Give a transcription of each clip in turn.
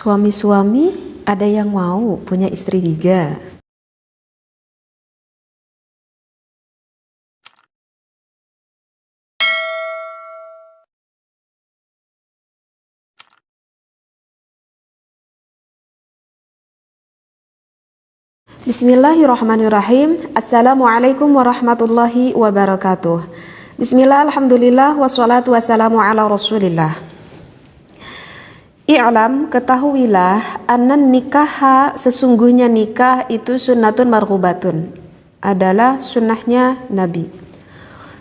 Suami-suami ada yang mau punya istri 3. Bismillahirrahmanirrahim. Assalamualaikum warahmatullahi wabarakatuh. Bismillah, alhamdulillah, wassalatu wassalamu ala rasulillah. I'lam, ketahuilah, annan nikaha, sesungguhnya nikah itu sunnatun marghubatun, adalah sunnahnya Nabi.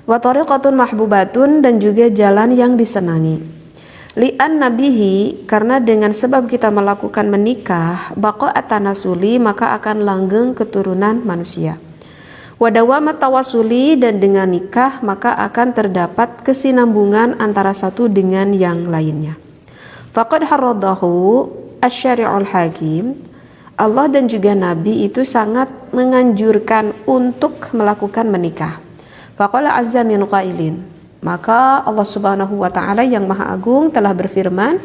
Wa tariqatun mahbubatun, dan juga jalan yang disenangi. Li'an nabihi, karena dengan sebab kita melakukan menikah, baqa'at tanasuli, maka akan langgeng keturunan manusia. Wa dawamat tawasuli, dan dengan nikah maka akan terdapat kesinambungan antara satu dengan yang lainnya. Faqad harradahu asy-syari'ul hakim, Allah dan juga Nabi itu sangat menganjurkan untuk melakukan menikah. Faqala azza min qailin, maka Allah Subhanahu wa taala yang Maha Agung telah berfirman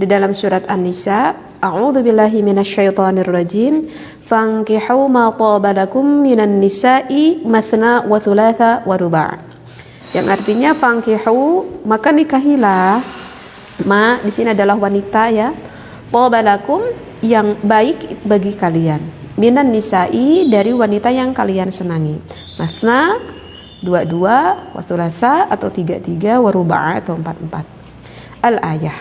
di dalam surat An-Nisa, A'udzu billahi minasyaitonir rajim, fankihu ma taba lakum minan nisa'i mathna wa thulatha wa ruba'. Yang artinya fankihu, maka nikahilah, ma di sini adalah wanita ya, taba lakum, yang baik bagi kalian, minan nisa'i, dari wanita yang kalian senangi, mathna, 2-2, wa thulatha atau 3-3, wa ruba' atau 4-4. Al-ayah.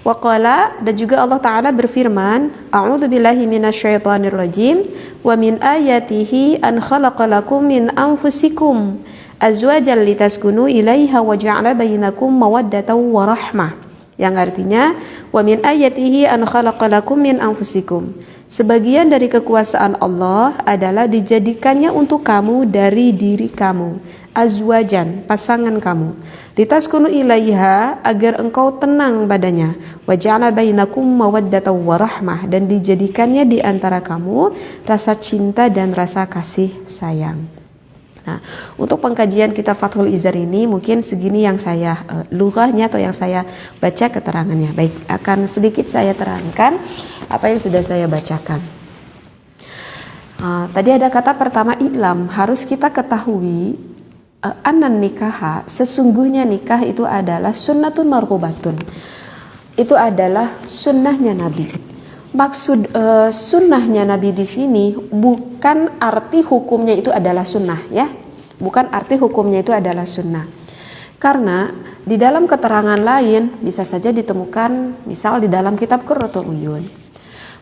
Wa qala, dan juga Allah Ta'ala berfirman, A'udzu billahi minasyaitonir rajim, wa min ayatihi an khalaqa lakum min anfusikum azwajan litaskunu ilaiha wa ja'ala bainakum mawaddatan wa rahmah. Yang artinya, wa min ayatihi an khalaqa lakum min anfusikum, sebagian dari kekuasaan Allah adalah dijadikannya untuk kamu dari diri kamu, azwajan, pasangan kamu, litaskunu ilaiha, agar engkau tenang padanya, wa ja'ala bainakum mawaddatan wa rahmah, dan dijadikannya di antara kamu rasa cinta dan rasa kasih sayang. Nah, untuk pengkajian kitab Fathul Izar ini mungkin segini yang saya lughahnya atau yang saya baca keterangannya. Baik, akan sedikit saya terangkan apa yang sudah saya bacakan. Tadi ada kata pertama, i'lam, harus kita ketahui, anan nikaha, sesungguhnya nikah itu adalah sunnatun marghubatun. Itu adalah sunnahnya Nabi. Maksud sunnahnya Nabi di sini bukan arti hukumnya itu adalah sunnah ya, bukan arti hukumnya itu adalah sunnah. Karena di dalam keterangan lain bisa saja ditemukan, misal di dalam kitab Qurratul Uyun,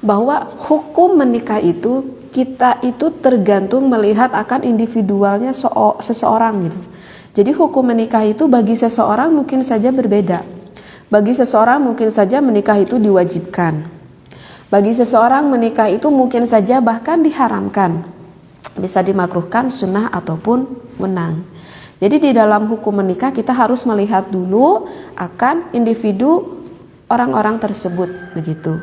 bahwa hukum menikah itu kita itu tergantung melihat akan individualnya seseorang gitu. Jadi hukum menikah itu bagi seseorang mungkin saja berbeda. Bagi seseorang mungkin saja menikah itu diwajibkan. Bagi seseorang menikah itu mungkin saja bahkan diharamkan, bisa dimakruhkan, sunnah ataupun menang. Jadi di dalam hukum menikah kita harus melihat dulu akan individu orang-orang tersebut begitu.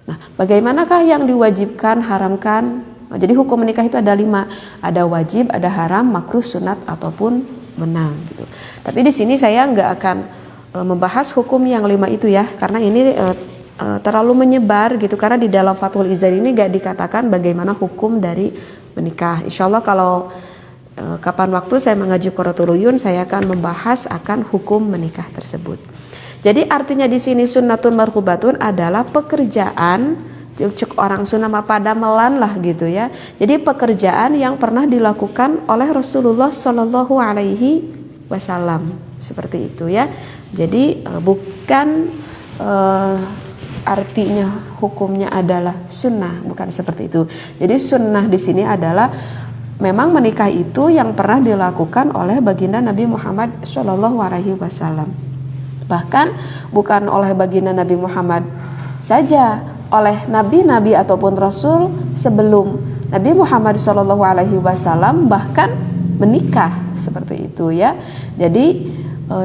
Nah, bagaimanakah yang diwajibkan, haramkan? Jadi hukum menikah itu ada 5, ada wajib, ada haram, makruh, sunat ataupun menang gitu. Tapi di sini saya nggak akan membahas hukum yang 5 itu ya, karena ini terlalu menyebar gitu, karena di dalam Fathul Izar ini gak dikatakan bagaimana hukum dari menikah. Insya Allah kalau kapan waktu saya mengaji Qurratul Uyun, saya akan membahas akan hukum menikah tersebut. Jadi artinya di sini sunnatun marghubatun adalah pekerjaan, cek orang Sunda pada melan lah gitu ya. Jadi pekerjaan yang pernah dilakukan oleh Rasulullah Shallallahu Alaihi Wasallam, seperti itu ya. Jadi bukan artinya hukumnya adalah sunnah, bukan seperti itu. Jadi sunnah di sini adalah memang menikah itu yang pernah dilakukan oleh baginda Nabi Muhammad Shallallahu Alaihi Wasallam. Bahkan bukan oleh baginda Nabi Muhammad saja, oleh nabi-nabi ataupun rasul sebelum Nabi Muhammad Shallallahu Alaihi Wasallam bahkan menikah seperti itu ya. Jadi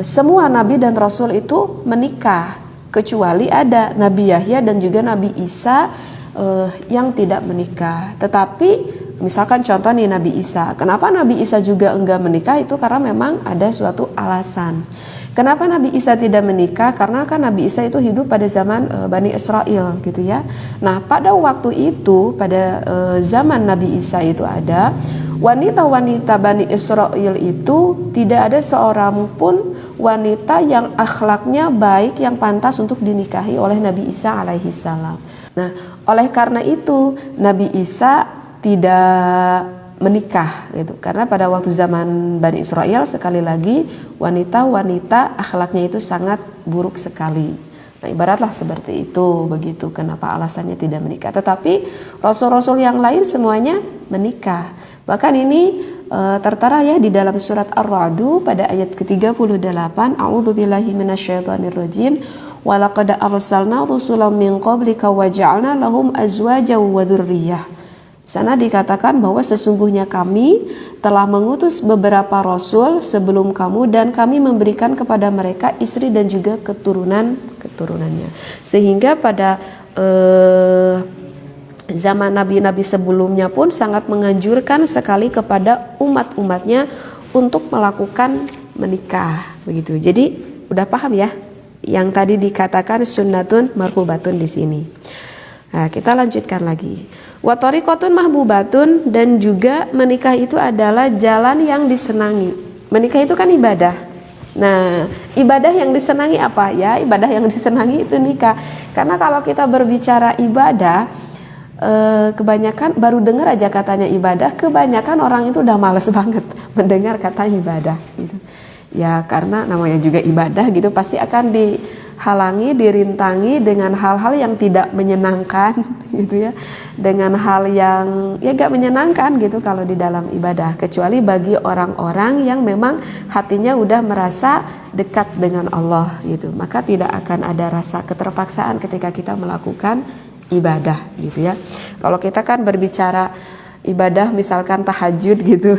semua nabi dan rasul itu menikah, kecuali ada Nabi Yahya dan juga Nabi Isa yang tidak menikah. Tetapi misalkan contoh nih Nabi Isa, kenapa Nabi Isa juga enggak menikah, itu karena memang ada suatu alasan. Kenapa Nabi Isa tidak menikah? Karena kan Nabi Isa itu hidup pada zaman Bani Israel gitu ya. Nah, pada waktu itu, pada zaman Nabi Isa itu ada wanita-wanita Bani Israel itu tidak ada seorang pun wanita yang akhlaknya baik yang pantas untuk dinikahi oleh Nabi Isa alaihi salam. Nah, oleh karena itu Nabi Isa tidak menikah gitu, karena pada waktu zaman Bani Israel sekali lagi wanita-wanita akhlaknya itu sangat buruk sekali. Nah, ibaratlah seperti itu, begitu kenapa alasannya tidak menikah. Tetapi rasul-rasul yang lain semuanya menikah. Bahkan ini tertera ya di dalam surat Ar-Ra'd pada ayat ke-38, a'udzubillahi minasyaitonirrajim, wa laqad arsalna rusulan min qablika wa ja'alna lahum azwajan wa dzurriyyah. Sana dikatakan bahwa sesungguhnya kami telah mengutus beberapa rasul sebelum kamu dan kami memberikan kepada mereka istri dan juga keturunannya. Sehingga pada zaman nabi-nabi sebelumnya pun sangat menganjurkan sekali kepada umat-umatnya untuk melakukan menikah, begitu. Jadi udah paham ya yang tadi dikatakan sunnatun marhubatun di sini. Nah, kita lanjutkan lagi. Wa thariqatun mahbubatun, dan juga menikah itu adalah jalan yang disenangi. Menikah itu kan ibadah. Nah, ibadah yang disenangi apa ya? Ibadah yang disenangi itu nikah. Karena kalau kita berbicara ibadah, kebanyakan baru dengar aja katanya ibadah, kebanyakan orang itu udah males banget mendengar kata ibadah gitu. Ya karena namanya juga ibadah gitu, pasti akan dihalangi, dirintangi dengan hal-hal yang tidak menyenangkan gitu ya, dengan hal yang ya gak menyenangkan gitu kalau di dalam ibadah, kecuali bagi orang-orang yang memang hatinya udah merasa dekat dengan Allah gitu, maka tidak akan ada rasa keterpaksaan ketika kita melakukan ibadah gitu ya. Kalau kita kan berbicara ibadah misalkan tahajud gitu,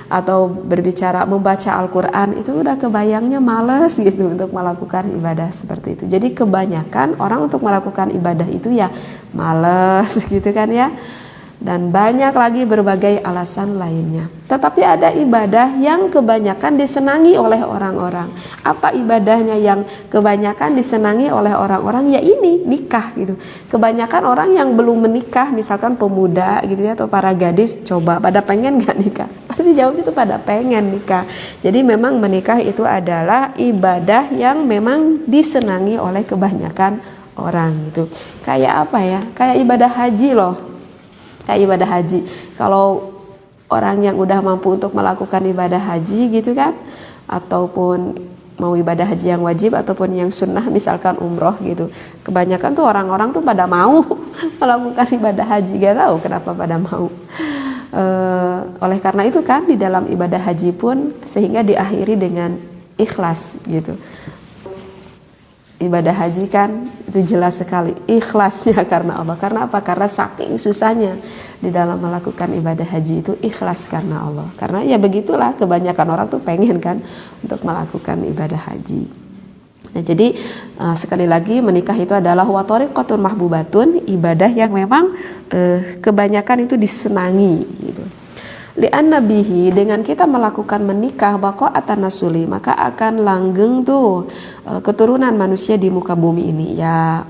atau berbicara membaca Al-Quran, itu udah kebayangnya males gitu untuk melakukan ibadah seperti itu. Jadi kebanyakan orang untuk melakukan ibadah itu ya males gitu kan ya. Dan banyak lagi berbagai alasan lainnya. Tetapi ada ibadah yang kebanyakan disenangi oleh orang-orang. Apa ibadahnya yang kebanyakan disenangi oleh orang-orang? Ya ini, nikah gitu. Kebanyakan orang yang belum menikah, misalkan pemuda gitu ya, atau para gadis, coba pada pengen gak nikah? Pasti jawabnya itu pada pengen nikah. Jadi memang menikah itu adalah ibadah yang memang disenangi oleh kebanyakan orang gitu. Kayak apa ya? Kayak ibadah haji loh. Kayak ibadah haji, kalau orang yang udah mampu untuk melakukan ibadah haji gitu kan, ataupun mau ibadah haji yang wajib ataupun yang sunnah misalkan umroh gitu, kebanyakan tuh orang-orang tuh pada mau melakukan ibadah haji, gak tahu kenapa pada mau. Oleh karena itu kan di dalam ibadah haji pun sehingga diakhiri dengan ikhlas gitu. Ibadah haji kan itu jelas sekali ikhlasnya karena Allah. Karena apa? Karena saking susahnya di dalam melakukan ibadah haji itu ikhlas karena Allah. Karena ya begitulah kebanyakan orang tuh pengen kan untuk melakukan ibadah haji. Nah, jadi sekali lagi menikah itu adalah wa thariqatun mahbubatun, ibadah yang memang kebanyakan itu disenangi gitu. Li'anna bihi, dengan kita melakukan menikah baqa'atan nasuli, maka akan langgeng tuh keturunan manusia di muka bumi ini. Ya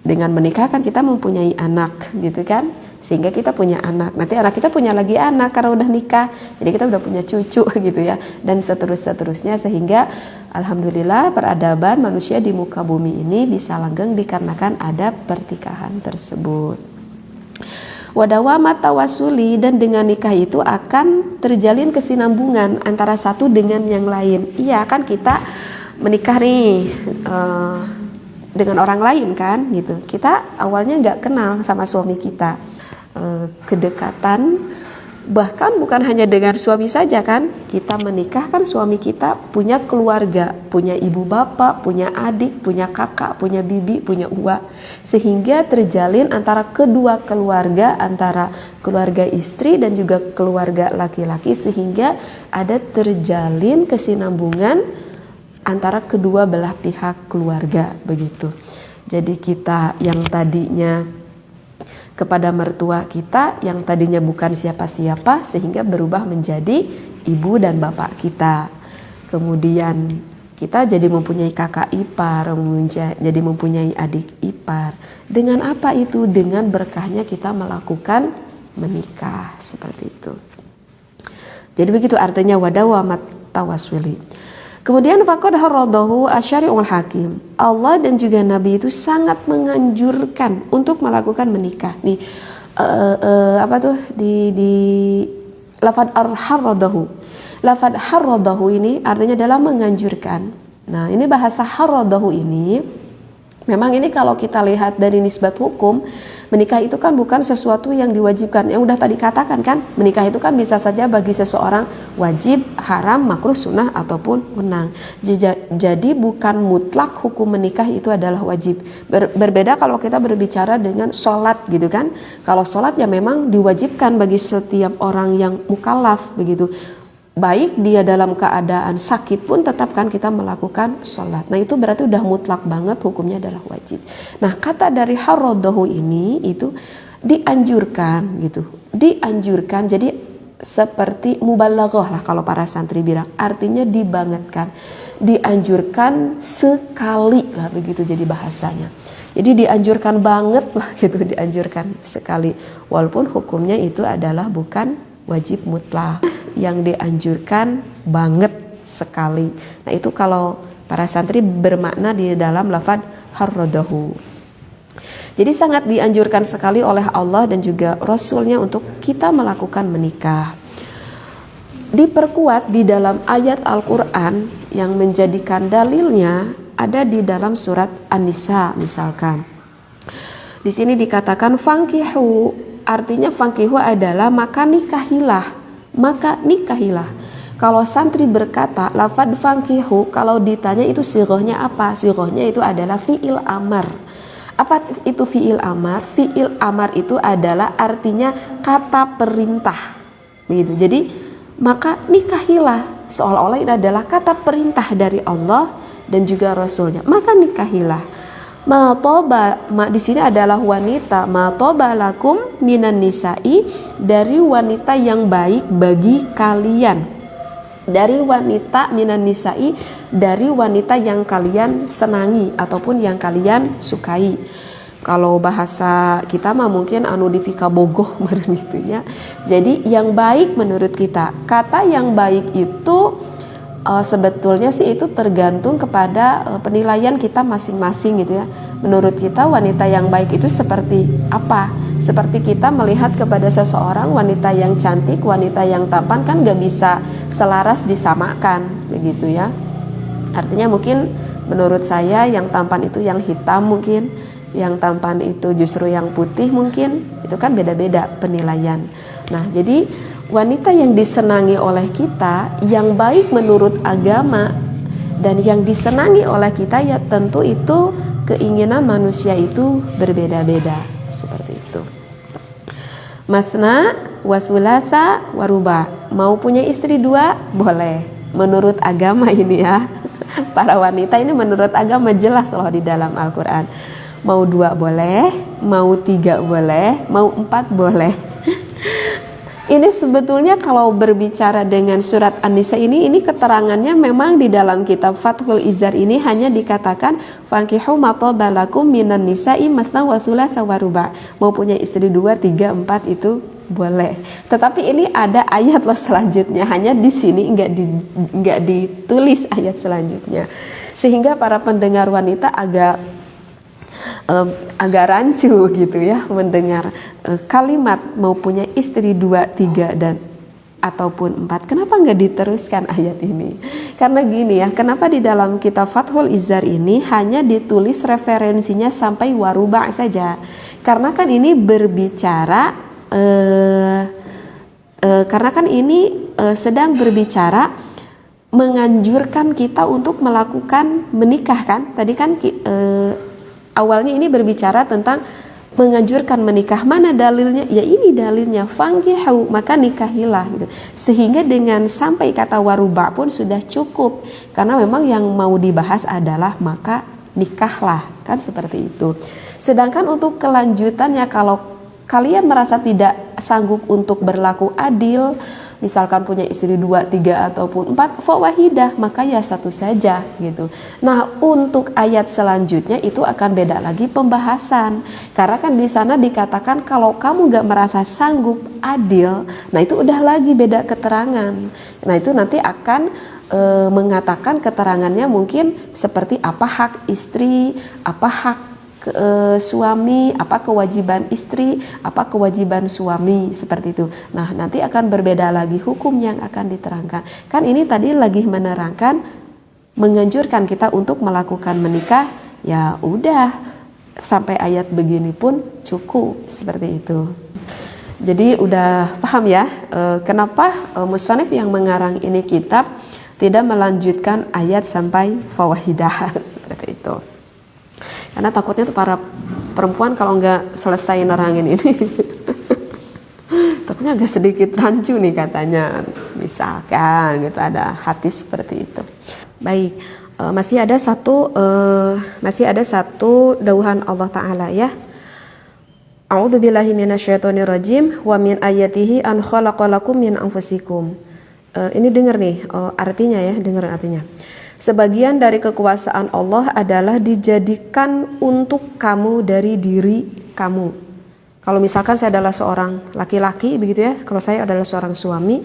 dengan menikah kan kita mempunyai anak gitu kan, sehingga kita punya anak, nanti anak kita punya lagi anak karena udah nikah, jadi kita udah punya cucu gitu ya, dan seterusnya, sehingga alhamdulillah peradaban manusia di muka bumi ini bisa langgeng dikarenakan ada pertikahan tersebut. Wadawamat tawasuli, dan dengan nikah itu akan terjalin kesinambungan antara satu dengan yang lain. Iya kan kita menikah nih dengan orang lain kan gitu. Kita awalnya nggak kenal sama suami kita, kedekatan bahkan bukan hanya dengan suami saja kan. Kita menikah kan suami kita punya keluarga, punya ibu bapak, punya adik, punya kakak, punya bibi, punya uwa, sehingga terjalin antara kedua keluarga, antara keluarga istri dan juga keluarga laki-laki, sehingga ada terjalin kesinambungan antara kedua belah pihak keluarga begitu. Jadi kita yang tadinya kepada mertua kita yang tadinya bukan siapa-siapa, sehingga berubah menjadi ibu dan bapak kita. Kemudian Kita jadi mempunyai kakak ipar, jadi mempunyai adik ipar. Dengan apa itu? Dengan berkahnya kita melakukan menikah, seperti itu. Jadi begitu artinya wadawamat tawasuli. Kemudian faqad haradahu asyari'ul hakim. Allah dan juga Nabi itu sangat menganjurkan untuk melakukan menikah. Nih apa tuh di lafad haradahu. Lafad haradahu ini artinya adalah menganjurkan. Nah, ini bahasa haradahu ini memang ini kalau kita lihat dari nisbat hukum, menikah itu kan bukan sesuatu yang diwajibkan. Yang udah tadi katakan kan, menikah itu kan bisa saja bagi seseorang wajib, haram, makruh, sunnah ataupun wenang. Jadi bukan mutlak hukum menikah itu adalah wajib. Berbeda kalau kita berbicara dengan sholat gitu kan. Kalau sholat ya memang diwajibkan bagi setiap orang yang mukallaf begitu. Baik dia dalam keadaan sakit pun tetap kan kita melakukan sholat. Nah itu berarti udah mutlak banget hukumnya adalah wajib. Nah kata dari haradahu ini itu dianjurkan gitu. Dianjurkan jadi seperti mubalaghah lah kalau para santri bilang. Artinya dibangetkan. Dianjurkan sekali lah begitu jadi bahasanya. Jadi dianjurkan banget lah gitu, dianjurkan sekali. Walaupun hukumnya itu adalah bukan wajib mutlak, yang dianjurkan banget sekali. Nah itu kalau para santri bermakna di dalam lafaz harradahu. Jadi sangat dianjurkan sekali oleh Allah dan juga Rasulnya untuk kita melakukan menikah. Diperkuat di dalam ayat Al-Quran yang menjadikan dalilnya ada di dalam surat An-Nisa misalkan. Di sini dikatakan fankihu, artinya fankihu adalah maka nikahilah. Maka nikahilah. Kalau santri berkata lafad fankihu, kalau ditanya itu sirohnya apa? Sirohnya itu adalah fi'il amar. Apa itu fi'il amar? Fi'il amar itu adalah artinya kata perintah. Begitu. Jadi maka nikahilah, seolah-olah ini adalah kata perintah dari Allah dan juga Rasulnya. Maka nikahilah. Di sini adalah wanita, matoba lakum minan nisa'i, dari wanita yang baik bagi kalian. Dari wanita minan nisa'i, dari wanita yang kalian senangi ataupun yang kalian sukai. Kalau bahasa kita mah mungkin anu dipika bogoh gitu ya. Jadi yang baik menurut kita. Kata yang baik itu sebetulnya sih itu tergantung kepada penilaian kita masing-masing gitu ya. Menurut kita wanita yang baik itu seperti apa? Seperti kita melihat kepada seseorang wanita yang cantik, wanita yang tampan kan gak bisa selaras disamakan begitu ya. Artinya mungkin menurut saya yang tampan itu yang hitam mungkin, yang tampan itu justru yang putih mungkin, itu kan beda-beda penilaian. Nah jadi wanita yang disenangi oleh kita, yang baik menurut agama dan yang disenangi oleh kita ya tentu itu keinginan manusia itu berbeda-beda seperti itu. Masna wasulasa waruba, mau punya istri 2 boleh menurut agama ini ya. Para wanita ini menurut agama jelas loh di dalam Al-Quran. Mau 2 boleh, mau 3 boleh, mau 4 boleh. Ini sebetulnya kalau berbicara dengan surat An-Nisa ini keterangannya memang di dalam kitab Fathul Izar ini hanya dikatakan fankihu mataba lakum minan nisa'i matsna wa thulatsa wa ruba. Mau punya istri 2, 3, 4 itu boleh. Tetapi ini ada ayat loh selanjutnya, hanya di sini enggak ditulis ayat selanjutnya. Sehingga para pendengar wanita agak rancu gitu ya mendengar kalimat mau punya istri 2, 3 dan ataupun 4. Kenapa nggak diteruskan ayat ini? Karena gini ya, kenapa di dalam kitab Fathul Izar ini hanya ditulis referensinya sampai waruba saja? Karena kan ini berbicara karena kan ini sedang berbicara menganjurkan kita untuk melakukan menikah kan? Tadi kan awalnya ini berbicara tentang menganjurkan menikah. Mana dalilnya? Ya ini dalilnya, fankihu, maka nikahilah gitu. Sehingga dengan sampai kata waruba pun sudah cukup, karena memang yang mau dibahas adalah maka nikahlah, kan seperti itu. Sedangkan untuk kelanjutannya, kalau kalian merasa tidak sanggup untuk berlaku adil, misalkan punya istri 2, 3 ataupun 4, fawahidah, maka ya satu saja gitu. Nah, untuk ayat selanjutnya itu akan beda lagi pembahasan. Karena kan di sana dikatakan kalau kamu gak merasa sanggup adil, nah itu udah lagi beda keterangan. Nah, itu nanti akan mengatakan keterangannya mungkin seperti apa hak istri, apa hak suami, apa kewajiban istri, apa kewajiban suami, seperti itu. Nah, nanti akan berbeda lagi hukum yang akan diterangkan. Kan ini tadi lagi menerangkan, menganjurkan kita untuk melakukan menikah, ya udah sampai ayat begini pun cukup, seperti itu. Jadi udah paham ya kenapa musannif yang mengarang ini kitab tidak melanjutkan ayat sampai fawahidah seperti itu. Karena takutnya tuh para perempuan kalau nggak selesai nerangin ini takutnya agak sedikit rancu nih katanya. Misalkan gitu ada hadis seperti itu. Baik, masih ada satu dauhan Allah Ta'ala ya. A'udzubillahi minasyaitonirrajim wa min ayatihi an khalaqalakum min anfusikum. Ini dengar nih artinya ya, dengar artinya. Sebagian dari kekuasaan Allah adalah dijadikan untuk kamu dari diri kamu. Kalau misalkan saya adalah seorang laki-laki begitu ya, kalau saya adalah seorang suami,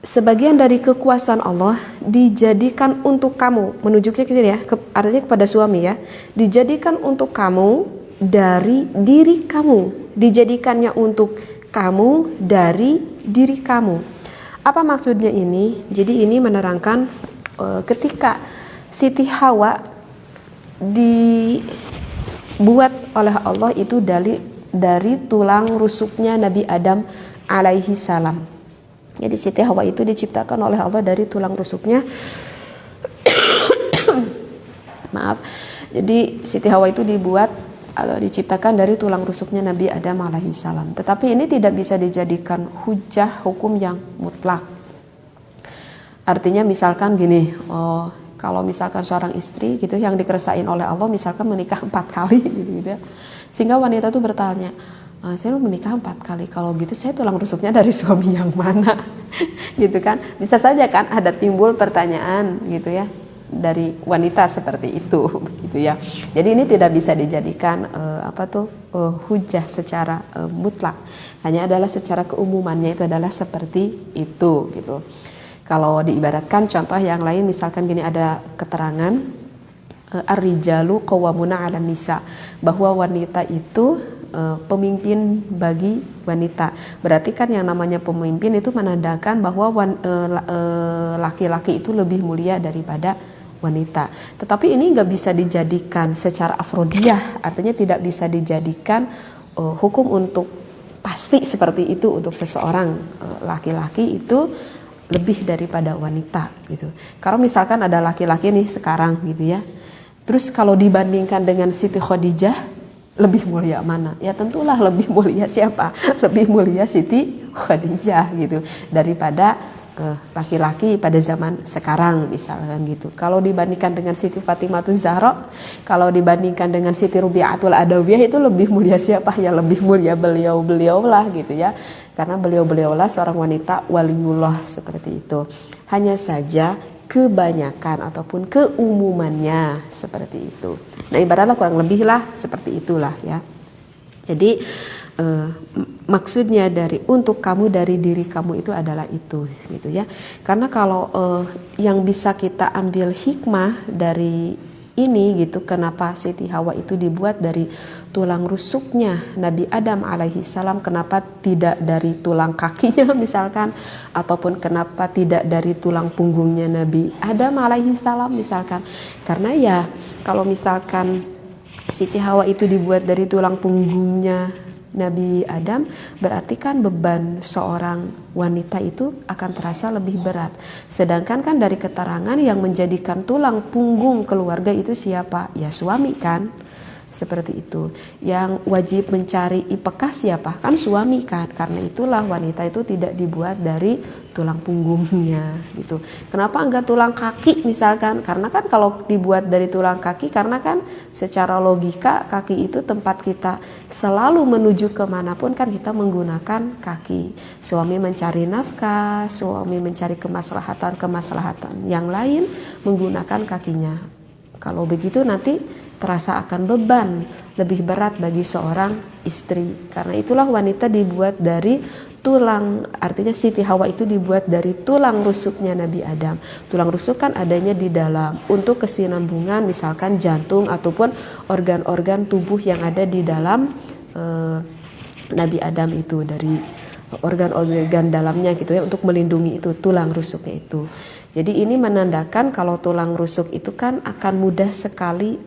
sebagian dari kekuasaan Allah dijadikan untuk kamu, menunjuknya ke sini ya, artinya kepada suami ya, dijadikan untuk kamu dari diri kamu, dijadikannya untuk kamu dari diri kamu. Apa maksudnya ini? Jadi ini menerangkan ketika Siti Hawa dibuat oleh Allah itu dari tulang rusuknya Nabi Adam alaihi salam. Jadi Siti Hawa itu diciptakan oleh Allah dari tulang rusuknya. Maaf. Jadi Siti Hawa itu diciptakan dari tulang rusuknya Nabi Adam alaihi salam. Tetapi ini tidak bisa dijadikan hujah hukum yang mutlak. Artinya misalkan gini, kalau misalkan seorang istri gitu yang dikeresain oleh Allah misalkan menikah 4 kali gitu ya. Sehingga wanita itu bertanya, saya menikah 4 kali, kalau gitu saya tulang rusuknya dari suami yang mana? Gitu kan. Bisa saja kan ada timbul pertanyaan gitu ya dari wanita seperti itu begitu ya. Jadi ini tidak bisa dijadikan hujah secara mutlak. Hanya adalah secara keumumannya itu adalah seperti itu gitu. Kalau diibaratkan contoh yang lain misalkan gini, ada keterangan ar-rijalu qawwamuna 'alan nisa, bahwa wanita itu pemimpin bagi wanita. Berarti kan yang namanya pemimpin itu menandakan bahwa laki-laki itu lebih mulia daripada wanita. Tetapi ini nggak bisa dijadikan secara afrodiyah, artinya tidak bisa dijadikan hukum untuk pasti seperti itu untuk seseorang laki-laki itu lebih daripada wanita gitu. Kalau misalkan ada laki-laki nih sekarang gitu ya, terus kalau dibandingkan dengan Siti Khadijah lebih mulia mana? Ya tentulah lebih mulia siapa? Lebih mulia Siti Khadijah gitu daripada laki-laki pada zaman sekarang misalkan gitu. Kalau dibandingkan dengan Siti Fatimahuz Zahra, kalau dibandingkan dengan Siti Rubi'atul Adawiyah itu lebih mulia siapa? Ya lebih mulia beliau lah gitu ya. Karena beliau-beliaulah seorang wanita waliullah seperti itu. Hanya saja kebanyakan ataupun keumumannya seperti itu. Nah, ibaratlah kurang lebih lah seperti itulah ya. Jadi maksudnya dari untuk kamu dari diri kamu itu adalah itu gitu ya. Karena kalau yang bisa kita ambil hikmah dari ini gitu, kenapa Siti Hawa itu dibuat dari tulang rusuknya Nabi Adam alaihi salam, kenapa tidak dari tulang kakinya misalkan, ataupun kenapa tidak dari tulang punggungnya Nabi Adam alaihi salam misalkan. Karena ya kalau misalkan Siti Hawa itu dibuat dari tulang punggungnya Nabi Adam, berarti kan beban seorang wanita itu akan terasa lebih berat. Sedangkan kan dari keterangan yang menjadikan tulang punggung keluarga itu siapa? Ya suami kan. seperti itu. Yang wajib mencari ipekah siapa? Kan suami kan. Karena itulah wanita itu tidak dibuat dari tulang punggungnya gitu. Kenapa enggak tulang kaki misalkan? Karena kan kalau dibuat dari tulang kaki, karena kan secara logika kaki itu tempat kita selalu menuju kemanapun kan kita menggunakan kaki. Suami mencari nafkah, suami mencari kemaslahatan yang lain menggunakan kakinya. Kalau begitu nanti terasa akan beban lebih berat bagi seorang istri. Karena itulah wanita dibuat dari tulang, artinya Siti Hawa itu dibuat dari tulang rusuknya Nabi Adam. Tulang rusuk kan adanya di dalam untuk kesinambungan misalkan jantung ataupun organ-organ tubuh yang ada di dalam Nabi Adam itu, dari organ-organ dalamnya gitu ya, untuk melindungi itu tulang rusuknya itu. Jadi ini menandakan kalau tulang rusuk itu kan akan mudah sekali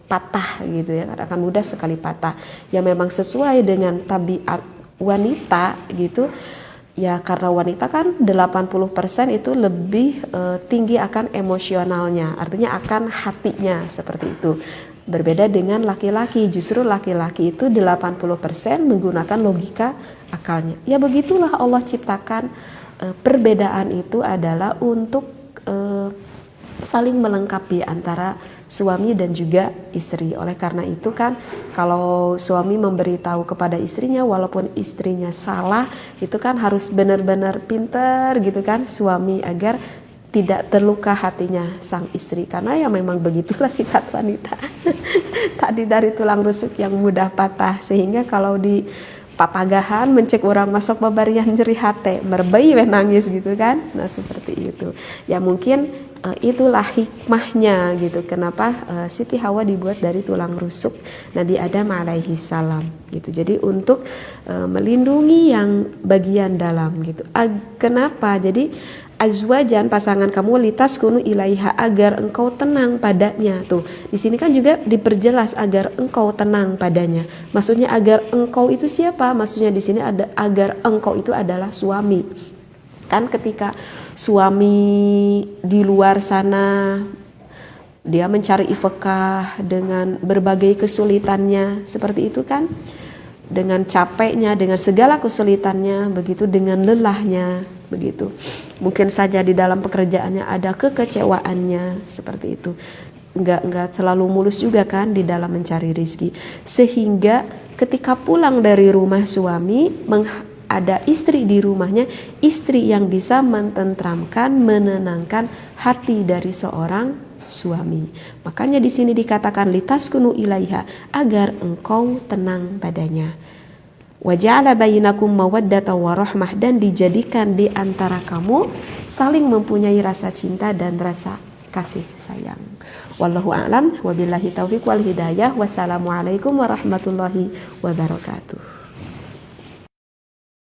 patah gitu ya, akan mudah sekali patah. Yang memang sesuai dengan tabiat wanita gitu. Ya karena wanita kan 80% itu lebih tinggi akan emosionalnya, artinya akan hatinya seperti itu. Berbeda dengan laki-laki, justru laki-laki itu 80% menggunakan logika akalnya. Ya begitulah Allah ciptakan. Perbedaan itu adalah untuk saling melengkapi antara suami dan juga istri. Oleh karena itu kan kalau suami memberitahu kepada istrinya walaupun istrinya salah, itu kan harus benar-benar pintar gitu kan suami, agar tidak terluka hatinya sang istri. Karena ya memang begitulah sifat wanita. Tadi dari tulang rusuk yang mudah patah, sehingga kalau di papagahan mencek orang masuk babarian nyeri hati, merbayi nangis gitu kan. Nah seperti itu. Ya mungkin itulah hikmahnya gitu. Kenapa Siti Hawa dibuat dari tulang rusuk Nabi Adam alaihi salam gitu. Jadi untuk melindungi yang bagian dalam gitu. Kenapa? Jadi azwajan, pasangan kamu, litaskunu ilaiha, agar engkau tenang padanya. Tuh, di sini kan juga diperjelas agar engkau tenang padanya. Maksudnya agar engkau itu siapa? Maksudnya di sini ada agar engkau itu adalah suami. Kan ketika suami di luar sana dia mencari ifkah dengan berbagai kesulitannya seperti itu kan, dengan capeknya, dengan segala kesulitannya, begitu dengan lelahnya, begitu. Mungkin saja di dalam pekerjaannya ada kekecewaannya seperti itu. Enggak selalu mulus juga kan di dalam mencari rezeki. Sehingga ketika pulang dari rumah suami, ada istri di rumahnya, istri yang bisa mententramkan, menenangkan hati dari seorang suami. Makanya di sini dikatakan litaskunu ilaiha, agar engkau tenang padanya. Wa ja'ala bainakum mawaddatan wa rahmah, dan dijadikan di antara kamu saling mempunyai rasa cinta dan rasa kasih sayang. Wallahu a'lam wa billahi taufiq wal hidayah. Wassalamualaikum warahmatullahi wabarakatuh.